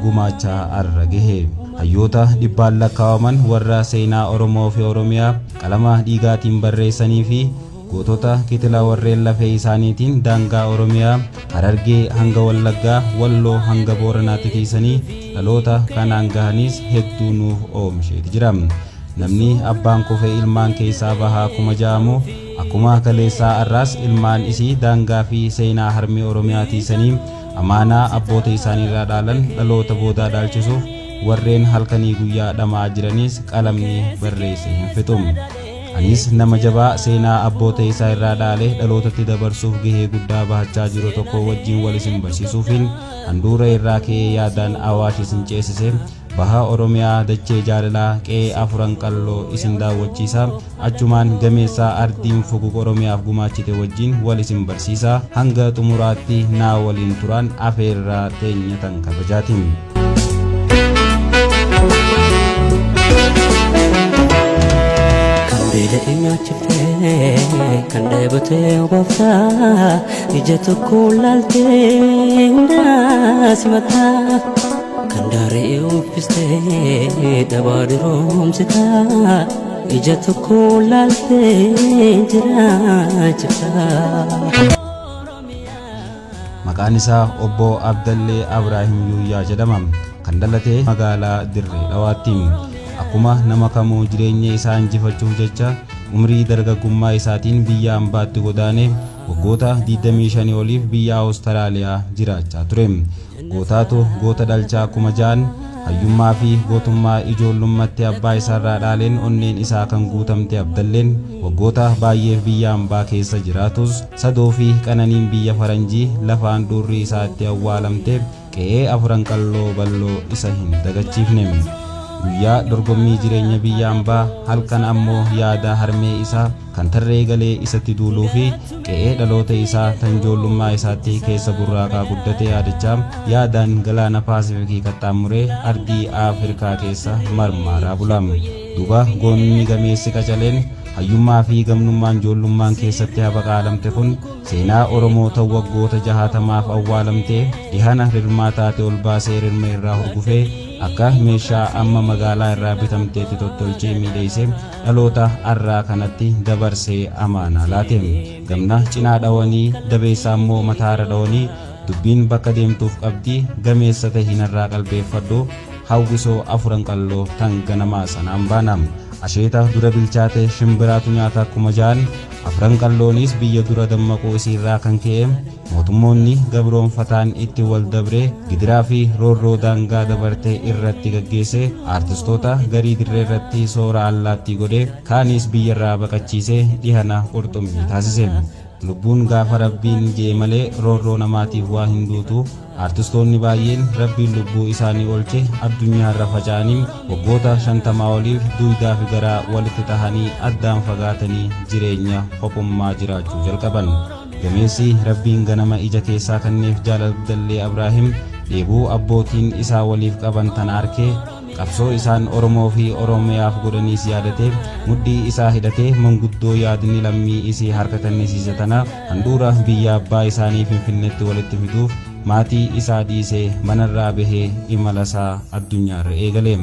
gumaachaa arra gahe. Hayyoota dhibbaan lakkaa'aman warra seenaa Oromoo fi Oromiyaa qalama dhiigaatiin barreessanii fi gootota kitila warreen lafee isaaniitiin daangaa Oromiyaa Harargee hanga Wallaggaa Walloo hanga Booranaatti tiisanii dhaloota kanaan gahanis hedduu nuuf oomisheeti jira. Namni abbaan kufee ilmaan keessaa bahaa akkuma jaamu akkuma kaleessaa arraas ilmaan isii daangaa fi seenaa harmee Oromiyaa tiisanii amaanaa abboota isaaniirraa dhaalan dhaloota boodaa dhaalchisuuf warreen halkanii guyyaa dhamaa jiranis qalamni barreesse hin fixu. Anis nama jabaa seenaa abboota isaa irraa dhaalee dhalootatti dabarsuuf gahee guddaa bahachaa jiru tokko wajjin wal isin barsiisuufin handhuura irraa ka'ee yaadaan Awaash isin ceesise baha Oromiyaa dachee jaalalaa qe'ee afuran qalloo isin daawwachiisa achumaan gameessaa ardiin fuguq Oromiyaaf gumaachite wajjin wal isin barsiisa hanga xumuraatti naa waliin turan afeerraa teenyatan kabajaatiin. Bila inyaachifte kan dheebote obofta ija tokko laalte hundaa simata kan daaree uffiste dhabaa diroomsita ija tokko laalte jiraachifta. Maqaan isaa obbo Abdallee Abraahim Yuuyyaa jedhama. Kan dhalate magaalaa Dirree Dhawaatti. Akkuma nama kamuu jireenya isaa injifachuuf jecha umrii dargaggummaa isaatiin biyya ambaatti godaane waggoota 25 oliif biyya Awustiraaliyaa jiraachaa ture. Gootaatu goota dhalchaa akkuma jaan hayyummaa fi gootummaa ijoollummaatti abbaa isaarraa dhaaleen onneen isaa kan guutamte Abdalleen waggoota baay'eef biyya ambaa keessa jiraatus sadoo fi qananiin biyya faranjii lafaan durri isaatti awwaalamte qe'ee afuran qalloo balloo isa hin dagachiifne. Guyyaa dorgommii jireenya biyya ambaa halkan ammoo yaada harmee isaa kan tarree galee isatti duuluu fi qe'ee dhaloota isaa tan ijoollummaa isaatti keessa burraaqaa guddate yaadachaa yaadaan galaana Paasifikii qaxxaamuree ardii Afrikaa keessa marmaaraa bulaam. Duuba goonni gameessi qacaleen hayyummaa fi gamnummaan ijoollummaan keessatti habaqaalamte kun seenaa Oromoo ta'u waggoota 60maaf awwaalamtee dhihana rirmaa taate ol baasee rirma irraa hurgufee akka meeshaa amma magaalaa irraa bitamteetti tottolchee miidheessee dhaloota arraa kanatti dabarsee amaanaa laate. Gamna cinaa dhawanii dabeessaa immoo mataarra dhawanii dubbiin bakka deemtuuf qabdi gameessa tahinarraa qalbeeffadhu hawwisoo afuran qalloo tan ganamaa sanaan baanam. Asheeta dura bilchaate shimbiraatu nyaata akkuma jaan afuran qalloonis biyya dura dammaquu isiirraa kan ka'e mootummoonni gabroonfataan itti wal dabree gidiraa fi roorroo daangaa dabartee irratti gaggeesse aartistoota garii dirree irratti soora allaattii godhee kaanis biyyarraa baqachiisee dhihana qurxummii taasise. Lubbuun gaafa rabbiin jee malee roorroo namaatiif waa hin duutu. Artistoonni baay'een rabbiin lubbuu isaanii olche addunyaa irra faca'anii waggoota 50 oliif duudaa fi garaa walitti tahanii addaan fagaatanii jireenya qophummaa jiraachuu jalqaban. Gameessi rabbiin ganama ija keessaa kanneef Abdallee Abraahim dheebuu abbootiin isaa waliif qaban tan arkee qabsoo isaan Oromoo fi Oromiyaaf godhaniis yaadatee mudhii isaa hidhatee manguddoo yaadni lammii isii harka kennisiise tana handhuura biyya abbaa isaanii Finfinneetti walitti fiduuf maatii isaa dhiisee manarraa bahee imala isaa addunyaarra eegale.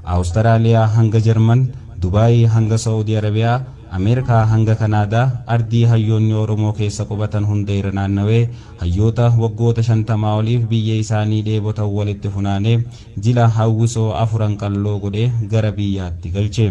Awustiraaliyaa hanga Jarman, Dubaay hanga Saudi Arabiyaa, Ameerikaa hanga Kanaadaa ardii hayyoonni Oromoo keessa qubatan hunda irra naannawee hayyoota waggoota 50 oliif biyya isaanii dheebota walitti funaanee jila hawwisoo afuran qalloo godhee gara biyyaatti galche.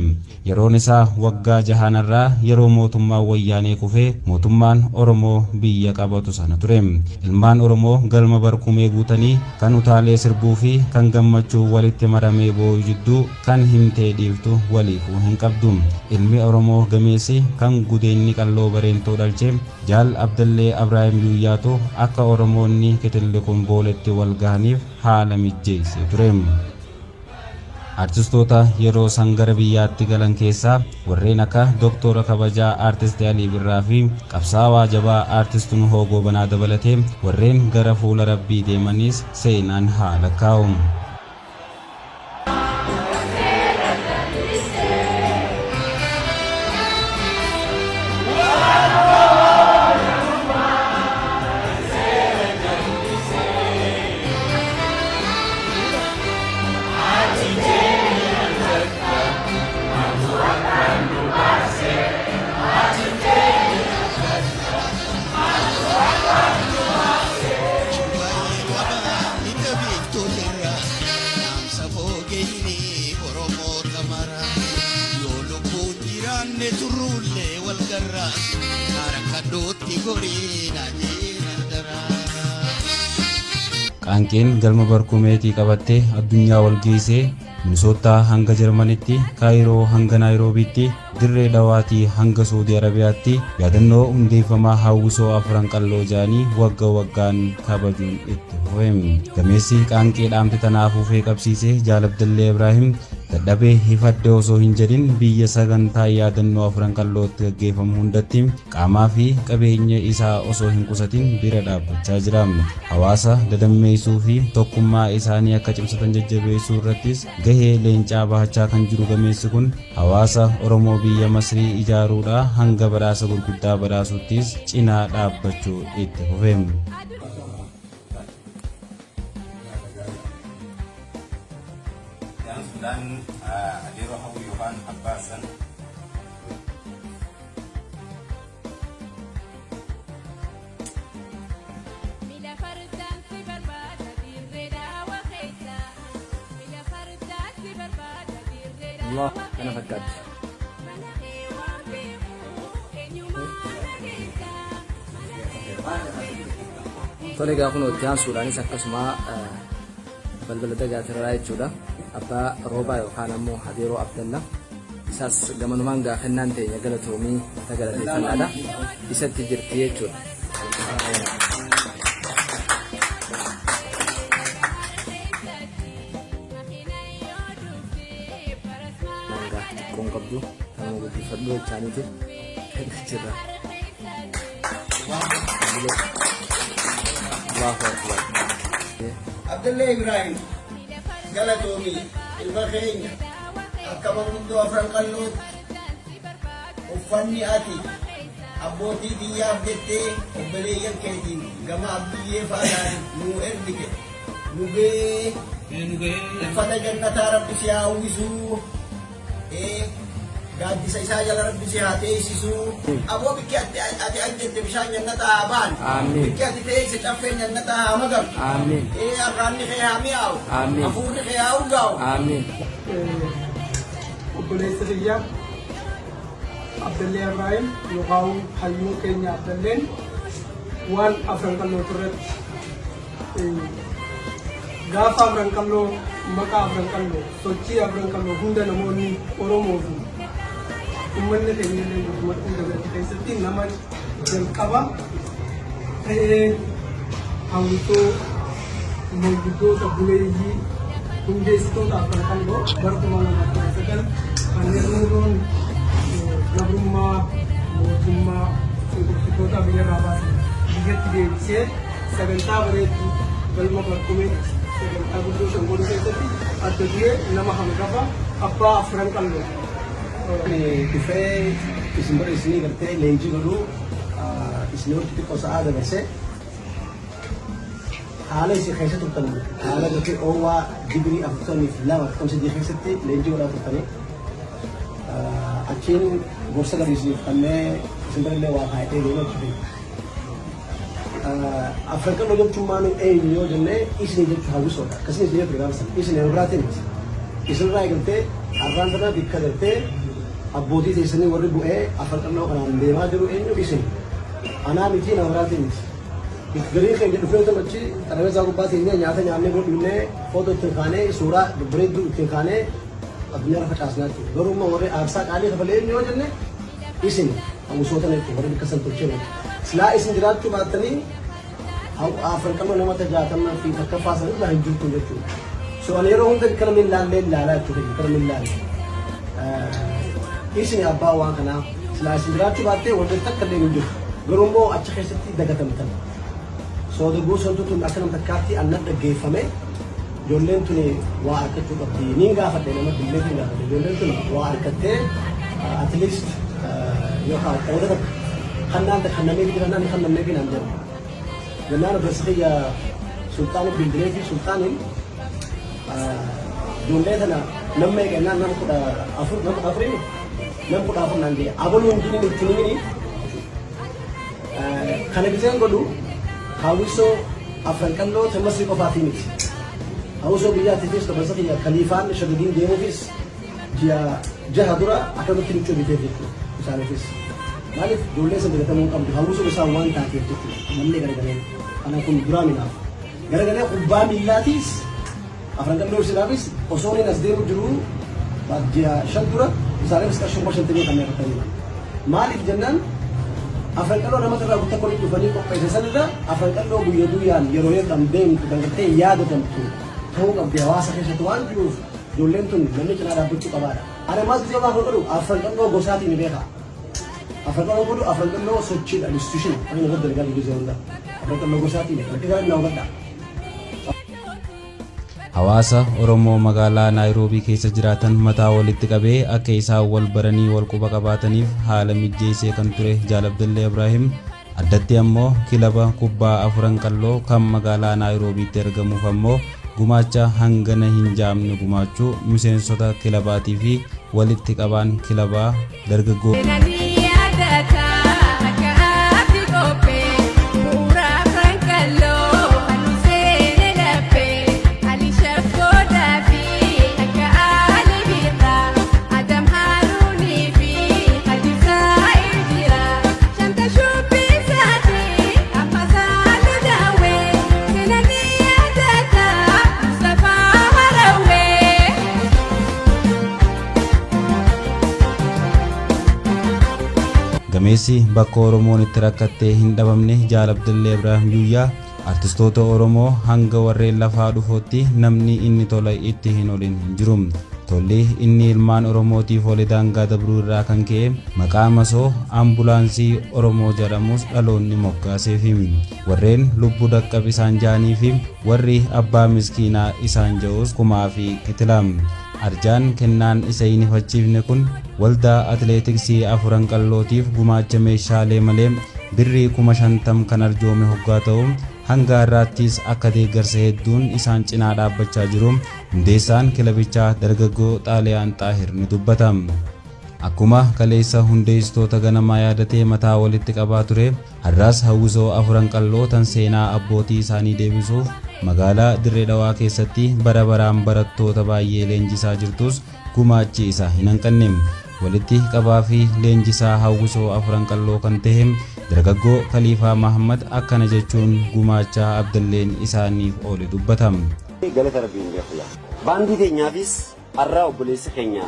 Yeroon isaa waggaa 6 yeroo mootummaa wayyaanee kufee mootummaan Oromoo biyya qabatu sana ture. Ilmaan Oromoo galma barkumee guutanii kan utaalee sirbuu fi kan gammachuu walitti maramee boo'u jidduu kan himtee dhiiftu waliifuu hin qabdu. Ilmi Oromoo gameessi kan gudeenni qalloo bareentoo dhalche Jaal Abdallee Abraahim Yuuyyaatu akka Oromoonni kitilli kun booletti wal gahaniif haala mijjeessee ture. Artistoota yeroo san gara biyyaatti galan keessaa warreen akka Doktora Kabajaa Artist Alii Birraa fi qabsaawaa jabaa Artist Nuhoo Goobanaa dabalatee warreen gara fuula Rabbii deemanis seenaan haala kaa'u. Qaanqeen galma barkumeetii qabattee addunyaa wal geessee Minisootaa hanga Jarmanitti, Kaayiroo hanga Naayiroobiitti, Dirree Dhawaatii hanga Saudi Arabiyaatti yaadannoo hundeeffamaa hawwisoo afran qalloo jaanii waggaa waggaan kabajuun itti fufeera. Gameessi qaanqee dhaamte tanaafuu qabsiisee Jaal Abdallee Ibraahim dadhabee hifadde osoo hin jedhin biyya sagantaa yaadannoo afran qallootti gaggeeffamu hundatti qaamaa fi qabeenya isaa osoo hin qusatin bira dhaabbachaa jira. Hawaasa dadammeessuu fi tokkummaa isaanii akka cimsatan jajjabeessuu irrattis gahee leencaa bahachaa kan jiru gameessi kun hawaasa Oromoo biyya Masrii ijaaruudhaa hanga badhaasa gurguddaa badhaasuttis cinaa dhaabbachuu itti fufeera. Dan Adiro Hawu Yohan Abbasan Allah kana fakkaat tole gaafun hojjaan suudhaanis akkasuma balbala dagaatirraa jechuudha. Abbaa roobaa yookaan ammoo Adiroo Abdallah isaas gamanumaan gaafannaan ta'e galatoomii tagalateeffannaadha isatti jirti jechuudha. Nanga xiqqoon qabdu kanuma guddifadhu jechaaniiti jirra. Allahu Akbar. Abdallee Ibrahim galatoomii ilma keenya akka manguddoo afran qallootti uffanni ati abbootii biyyaaf jettee obboleeyyan keetiin gama abbiyyee faadhaan nuu ergite nu ga'ee uffata jannataa rabbi si haa uwwisuu gaaddisa isaa jala rabbi si haa teessisuu aboo bikki ati ajjette bishaan jannataa haa baan bikki ati teesse caffeen jannataa haa magamu arraanni kee haa mi'aawu hafuurri kee haa urgaa'u. Obboleessa biyyaa Abdallee Ibraahim yookaan hayyuu keenya Abdalleen waan afran qalloo irratti gaafa afran qalloo maqaa afran qalloo sochii afran qalloo hunda namoonni Oromoo fi uummanni keenya illee guutummaatti dabalate keessatti nama jalqaba ta'ee hawwisoo manguddoota buleeyyii hundeessitoota afran qalloo barkuma namaa sagal kanneen nuuroon gabrummaa mootummaa shororkeessitoota biyyarraa baasee biyyatti deebisee sagantaa bareedduu galma barkumeetti sagantaa guddoo shangooduu keessatti adda duree nama hangafa abbaa afran qalloo. Dhufee isin bira isinii gartee leenjii godhuu isinii walitti xiqqoo sa'aa dabarsee haala isin keessa turtan haala gartee oowwaa digirii 42 keessatti leenjii godhaa turtanii achiin gorsa gadi isiniif kannee isin birillee waa kaa'ee deemaa turte. Afran qalloo jechuun maanu eenyu yoo jennee isinii jechuu hawwisoodha. Akkasii isinii ture gaafsan isinii biraatiin miti. Isinirraa eegaltee har'aan sana bikka galtee abbootii teessanii warri bu'ee afran qalloo kanaan deemaa jiru eenyu isin. Anaa miti nama biraatiin miti. Garii keenya dhufee tomachi xarabeessaa gubbaa teenyee nyaata nyaannee godhunnee footoo ittiin kaanee suuraa babbareedduu ittiin kaanee addunyaa lafa caasnaa jechuudha. Garuu warri aarsaa qaalii kafalee yoo jenne isin hawwisoota jechuudha warri bikka san tolchee jechuudha. Silaa isin jiraachuu baattanii afran qalloo nama tajaajilaa fi takkaffaa san irraa hin jirtu jechuudha. So ani yeroo hunda bikka namni ilaallee ilaalaa jechuudha bikka namni ilaalle. Isin abbaa waan kanaa silaa isin jiraachuu baattee wanti takka illee hin jiru. Garuu immoo achi keessatti dagatamtan. So darbuu santu tun akka nam takkaatti annan dhaggeeffame ijoolleen tuni waa argachuu qabdi. Niin gaafadhe nama billee kan gaafadhe ijoolleen tuni waa argattee at least yookaan qooda takka kannaan kannamee jiran kan namnee fi naan jedhamu. Jennaan obboleessa sultaana bilbilee fi sultaaniin ijoollee tana nama eegannaan nama 14 nama 14 naan jedhe abaluu hin jirin itti himini kana giseen godhu hawwisoo afran qalloo Masrii qofaatii miti. Hawwisoo biyyaatiifis dabarsa kiyya kaliifaan shagadiin deemuufis ji'a jaha dura akkamitti miccoo bitee jechuudha isaaniifis. maaliif ijoollee san dagatamuu qabdu hawwisuu isaa waan taateef jechuudha mallee garagalee kana kun duraa minaaf garagalee kubbaa miillaatiis afran qalloo silaafis osoo inni as deemu jiru baadiyyaa shan dura isaanis qarshii 50 kan yaratanii maaliif jennaan afran qalloo nama irraa gutta korii dhufanii qopheesse sanirra afran qalloo guyyaa guyyaan yeroo yeedhaan deemtu dangartee yaadatamtu ta'uu qabdi hawaasa keessatti waan jiruuf ijoolleen tun namni cinaa dhaabbachuu qabaadha. Ana maal gisee gaafa godhu afran qalloo gosaatiin beeka. Afran qalloo godhu afran qalloo sochiidha institution kan inni godhu galii gisee hunda afran qalloo gosaatiin rakkisaa inni hawwadha. Hawaasa Oromoo magaalaa Naayiroobii keessa jiraatan mataa walitti qabee akka isaan wal baranii wal quba qabaataniif haala mijeessee kan ture Jaal Abdallee Ibraahim addatti ammoo kilaba kubbaa afran qalloo kan magaalaa Naayiroobiitti argamuuf ammoo gumaacha hangana hin jaamne gumaachuu miseensota kilabaatii fi walitti qabaan kilabaa dargaggoo Gameessi bakka Oromoon itti rakkattee hin dhabamne Jaal Abdallee Ibraahim Yuyyaa artistoota Oromoo hanga warreen lafaa dhufootti namni inni tola itti hin olin hin jiru. Tolli inni ilmaan Oromootiif ole daangaa dabruu irraa kan ka'e maqaa masoo ambulaansii Oromoo jedhamus dhaloonni moggaaseef warreen lubbuu dhaqqab isaan jaanii fi warri abbaa miskiinaa isaan ja'us kumaa fi kitilaam. Arjaan kennaan isa hin ifachiifne kun waldaa atileetiksii afran qallootiif gumaacha meeshaalee malee birrii 50,000 kan arjoome hoggaa ta'u hanga har'aattis akka deeggarsa hedduun isaan cinaa dhaabbachaa jiru hundeessaan kilabichaa dargaggoo Xaaliyaan Xaahir ni dubbata. Akkuma kaleessa hundeessitoota ganamaa yaadatee mataa walitti qabaa ture har'aas hawwisoo afran qalloo tan seenaa abbootii isaanii deebisuuf magaalaa Dirree Dhawaa keessatti bara baraan barattoota baay'ee leenjisaa jirtus gumaachi isa hin hanqanne. Walitti qabaa fi leenjisaa hawwisoo afran qalloo kan ta'e dargaggoo Khaliifaa Mahammad akkana jechuun gumaacha Abdalleen isaaniif oole dubbata. Galata Rabbiin gaafaya. Baandii teenyaafis har'a obboleessi keenya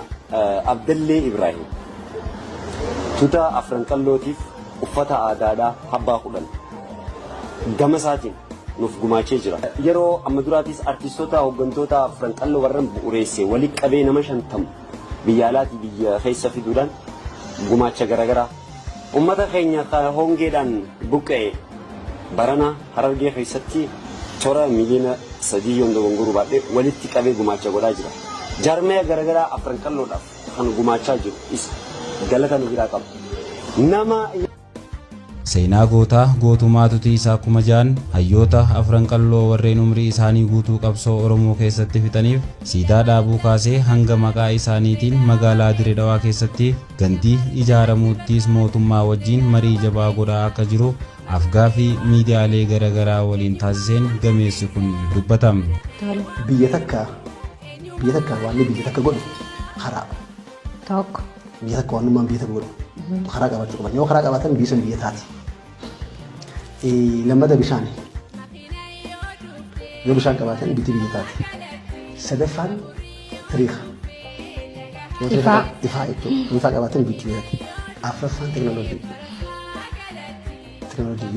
Abdallee Ibraahim tuuta afran qallootiif uffata aadaadhaa habbaa 10 gama isaatiin nuuf gumaachee jira. Yeroo amma duraatis artistoota hooggantoota afran qalloo warran bu'uureesse walitti qabee nama 50 biyya alaatii biyya keessa fiduudhaan gumaacha garaagaraa ummata keenya hongeedhaan buqqa'e barana Harargee keessatti toora miliyoona 3 dogongoruu baadhee walitti qabee gumaacha godhaa jira. Jaarmee garaagaraa afran qalloodhaaf kan gumaachaa jiru galata nu biraa qaba. Nama seenaa gootaa gootumaatutii isaa kuma jaan hayyoota afran qalloo warreen umrii isaanii guutuu qabsoo Oromoo keessatti fixaniif siidaa dhaabuu kaasee hanga maqaa isaaniitiin magaalaa Dirree Dhawaa keessatti gandii ijaaramuuttis mootummaa wajjin marii jabaa godhaa akka jiru afgaa fi miidiyaalee garaagaraa waliin taasiseen gameessi kun dubbata. Biyya takka waan biyya takka godhu karaa tokko biyya takka waan biyya takka godhu karaa qabaachuu qaban yoo karaa qabaatan biyya sun biyya taati. Lammata bishaan yoo bishaan qabaatan biyyi biyya taati. Sadaffaan tiriika ifaa jechuudha ifaa qabaatan biyyi biyya taati. Afuraffaan teekinooloojii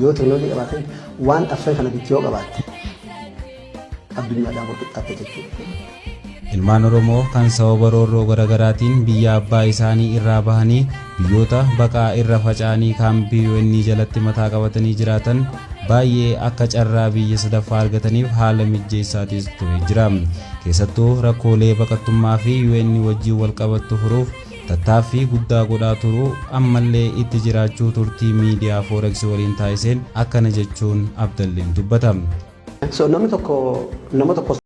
yoo teekinooloojii qabaatan waan afran kana biyyi yoo qabaatte addunyaadhaan wal qixxaatte jechuudha. Ilmaan Oromoo kan sababa roorroo garaagaraatiin biyya abbaa isaanii irraa bahanii biyyoota baqaa irra faca'anii kaampii UN jalatti mataa qabatanii jiraatan baay'ee akka carraa biyya sadaffaa argataniif haala mijeessaatis ture jira. Keessattuu rakkoolee baqattummaa fi UN wajjin wal qabattu furuuf tattaaffii guddaa godhaa turuu ammallee itti jiraachuu turtii miidiyaa Forex waliin taasiseen akkana jechuun Abdalleen dubbata. Nama tokko